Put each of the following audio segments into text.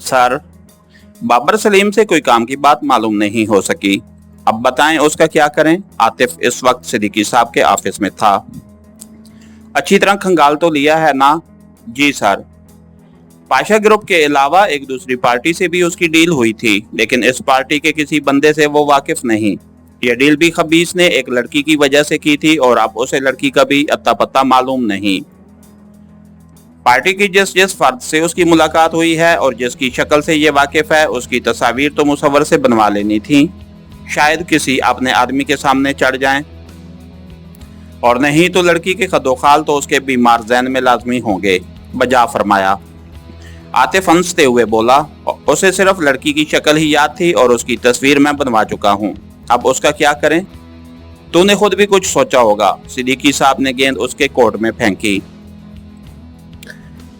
Sir, Babar Salim से कोई काम की बात मालूम नहीं हो सकी। अब बताएं उसका क्या करें। आतिफ इस वक्त सिद्दीकी साहब के ऑफिस में था। अच्छी तरह खंगाल तो लिया है ना? जी सर। पाशा ग्रुप के अलावा एक दूसरी पार्टी से भी उसकी डील हुई थी, लेकिन इस पार्टी के किसी बंदे से वो वाकिफ नहीं। यह डील भी खबीस ने एक लड़की की वजह से की थी और अब उसे लड़की का भी अत्ता पत्ता मालूम नहीं। पार्टी की जिस जिस फर्द से उसकी मुलाकात हुई है और जिसकी शक्ल से ये वाकिफ है, उसकी तस्वीर तो मुसव्वर से बनवा लेनी थी। शायद किसी अपने आदमी के सामने चढ़ जाएं, और नहीं तो लड़की के खदोखाल तो उसके बीमार ज़हन में लाजमी होंगे। बजा फरमाया। आतिफ हंसते हुए बोला, उसे सिर्फ लड़की की शक्ल ही याद थी और उसकी तस्वीर मैं बनवा चुका हूँ। अब उसका क्या करें? तूने खुद भी कुछ सोचा होगा। सिद्दीकी साहब ने गेंद उसके कोर्ट में फेंकी।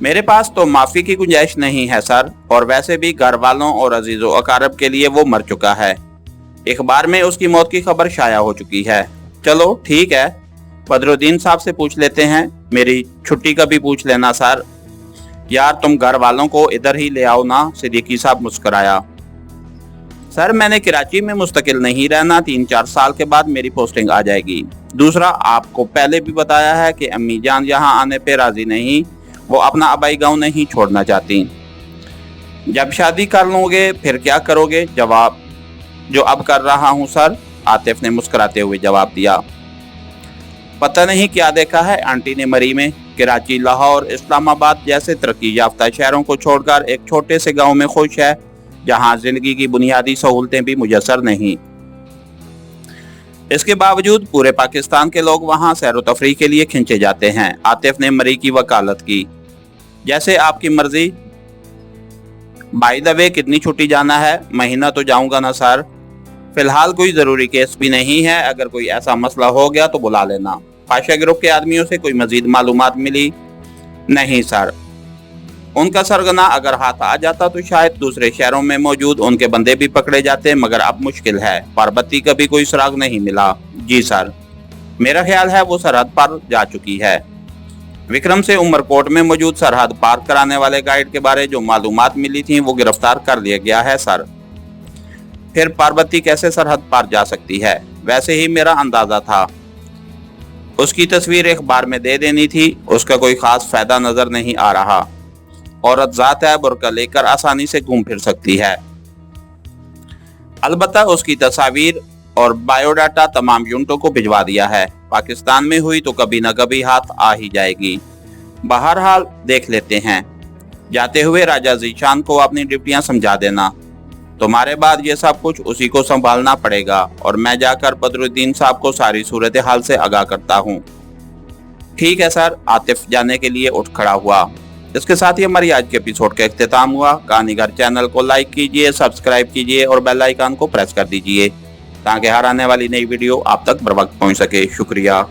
मेरे पास तो माफी की गुंजाइश नहीं है सर, और वैसे भी घर वालों और अजीजों अकारब के लिए वो मर चुका है। अखबार में उसकी मौत की खबर शाया हो चुकी है। चलो ठीक है, बदरुद्दीन साहब से पूछ लेते हैं। मेरी छुट्टी का भी पूछ लेना सर। यार तुम घर वालों को इधर ही ले आओ ना। सिद्दीकी साहब मुस्कुराया। सर, मैंने कराची में मुस्तकिल नहीं रहना। 3-4 साल के बाद मेरी पोस्टिंग आ जाएगी। दूसरा, आपको पहले भी बताया है कि अम्मी जान यहाँ आने पे राजी नहीं। वो अपना आबाई गांव नहीं छोड़ना चाहती। जब शादी कर लोगे फिर क्या करोगे? जवाब, जो अब कर रहा हूँ सर। आतिफ ने मुस्कुराते हुए जवाब दिया। पता नहीं क्या देखा है आंटी ने मरी में। कराची, लाहौर, इस्लामाबाद जैसे तरक्की याफ्ता शहरों को छोड़कर एक छोटे से गांव में खुश है, जहां जिंदगी की बुनियादी सहूलतें भी मुयस्सर नहीं। इसके बावजूद पूरे पाकिस्तान के लोग वहां सैर तफरीह के लिए खिंचे जाते हैं। आतिफ ने मरी की वकालत की। जैसे आपकी मर्जी। बाय द वे, कितनी छुट्टी जाना है? महीना तो जाऊंगा ना सर। फिलहाल कोई जरूरी केस भी नहीं है। अगर कोई ऐसा मसला हो गया तो बुला लेना। पाशा ग्रुप के आदमियों से कोई मजीद मालूमात मिली? नहीं सर। उनका सरगना अगर हाथ आ जाता तो शायद दूसरे शहरों में मौजूद उनके बंदे भी पकड़े जाते, मगर अब मुश्किल है। पार्वती का भी कोई सुराग नहीं मिला। जी सर। मेरा ख्याल है वो सरहद पार जा चुकी है। विक्रम से उमरकोट में मौजूद सरहद पार कराने वाले गाइड के बारे जो मालूमात मिली थी वो गिरफ्तार कर लिया गया है सर। फिर पार्वती कैसे सरहद पार जा सकती है? वैसे ही मेरा अंदाजा था। उसकी तस्वीर अखबार में दे देनी थी। उसका कोई खास फायदा नजर नहीं आ रहा। औरत जात है, बुर्का लेकर आसानी से घूम फिर सकती है। अलबत्ता उसकी तस्वीर और बायोडाटा तमाम यूनिटों को भिजवा दिया है। पाकिस्तान में हुई तो कभी न कभी हाथ आ ही जाएगी। बहरहाल देख लेते हैं। जाते हुए राजा जीशान को अपनी ड्यूटियां समझा देना। तुम्हारे बाद ये सब कुछ उसी को संभालना पड़ेगा, और मैं जाकर बदरुद्दीन साहब को सारी सूरत हाल से आगाह करता हूँ। ठीक है सर। आतिफ जाने के लिए उठ खड़ा हुआ। इसके साथ ही हमारी आज के एपिसोड का इख्तिताम हुआ। कहानीगर चैनल को लाइक कीजिए, सब्सक्राइब कीजिए और बेल आइकन को प्रेस कर दीजिए, ताकि हर आने वाली नई वीडियो आप तक बर वक्त पहुँच सके। शुक्रिया।